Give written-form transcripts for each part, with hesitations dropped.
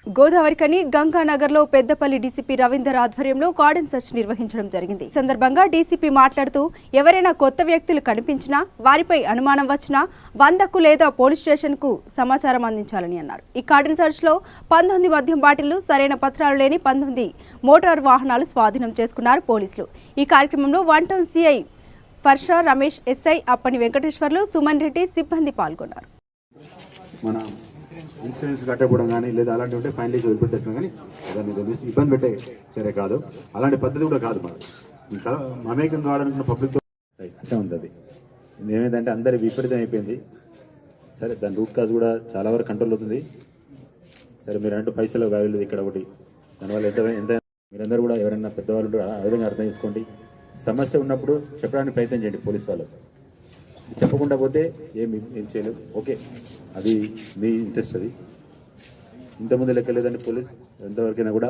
Godavarikhani గంగానగర్లో Peddapalli DCP Ravinder ఆధ్వర్యంలో cordon search నిర్వహించడం జరిగింది. ఈ సందర్భంగా డీసీపీ మాట్లాడుతూ ఎవరైనా కొత్త వ్యక్తులు కనిపించినా వారిపై అనుమానం వచ్చినా 100కు లేదా పోలీస్ స్టేషన్కు సమాచారం అందించాలని అన్నారు. ఈ కార్డన్ సెర్చ్లో 19 మద్యం బాటిళ్లు, సరైన పత్రాలు లేని 19 మోటారు వాహనాలు స్వాధీనం చేసుకున్నారు పోలీసులు. ఈ కార్యక్రమంలో 1 టౌన్ సిఐ పర్షా రమేష్, ఎస్ఐ అప్పని వెంకటేశ్వర్లు, సుమన్ రెడ్డి సిబ్బంది పాల్గొన్నారు. ఇన్సూరెన్స్ కట్టకపోవడం కానీ లేదా అలాంటివి ఉంటే ఫైన్ చేసి వదిలిపెట్టేస్తాం, కానీ దాన్ని ఇబ్బంది పెట్టే చర్య కాదు. అలాంటి పద్ధతి కూడా కాదు. మనం మమేకం కావాలనుకున్న పబ్లిక్తో అట్లా ఉంది. అది ఏమైందంటే అందరి విపరీతం అయిపోయింది. సరే, దాని రూట్ కాజ్ కూడా చాలా వరకు కంట్రోల్ అవుతుంది. సరే, మీరు అంటే పైసలు వాల్యూ ఇక్కడ ఒకటి, దానివల్ల ఎంత మీరందరూ కూడా ఎవరైనా పెద్దవాళ్ళు ఆ విధంగా అర్థం చేసుకోండి. సమస్య ఉన్నప్పుడు చెప్పడానికి ప్రయత్నం చేయండి. పోలీస్ వాళ్ళు చెప్పకుండా పోతే ఏం చేయలేదు. ఓకే, అది మీ ఇంట్రెస్ట్. అది ఇంతకుముందు లెక్క లేదండి. పోలీస్ ఎంతవరకైనా కూడా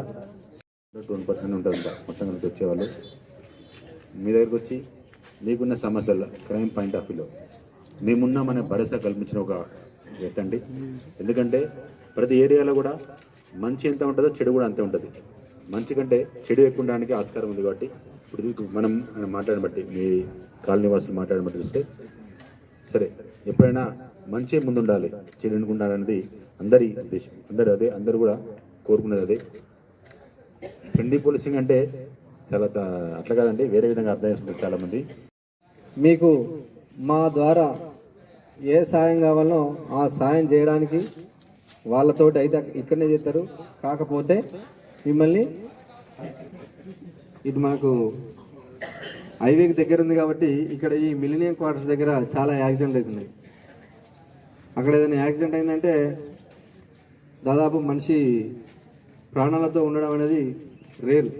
20% ఉంటుంది మొత్తం నుంచి వచ్చేవాళ్ళు. మీ దగ్గరికి వచ్చి మీకున్న సమస్యలు క్రైమ్ పాయింట్ ఆఫ్ వ్యూలో మేమున్నామనే భరోసా కల్పించిన ఒక ఎత్తండి. ఎందుకంటే ప్రతి ఏరియాలో కూడా మంచి ఎంత ఉంటుందో చెడు కూడా అంతే ఉంటుంది. మంచి కంటే చెడు ఎక్కువ ఉండడానికి ఆస్కారం ఉంది. కాబట్టి ఇప్పుడు మనం మాట్లాడిన బట్టి, మీ కాలనీ వాసులు మాట్లాడిన బట్టి చూస్తే, సరే ఎప్పుడైనా మంచి ముందు ఉండాలి, చెడు ఎందుకు ఉండాలనేది అందరి ఉద్దేశం. అందరూ కూడా కోరుకునేది అదే. ఫ్రెండ్లీ పోలీసింగ్ అంటే చాలా అట్లా కాదండి, వేరే విధంగా అర్థం చేసుకుంటారు చాలామంది. మీకు మా ద్వారా ఏ సాయం కావాలనో ఆ సాయం చేయడానికి వాళ్ళతోటి అయితే ఇక్కడనే చేస్తారు. కాకపోతే మిమ్మల్ని ఇది మనకు హైవేకి దగ్గర ఉంది కాబట్టి ఇక్కడ ఈ మిలినియం క్వార్టర్స్ దగ్గర చాలా యాక్సిడెంట్ అవుతున్నాయి. అక్కడ ఏదైనా యాక్సిడెంట్ అయిందంటే దాదాపు మనిషి ప్రాణాలతో ఉండడం అనేది రేరు.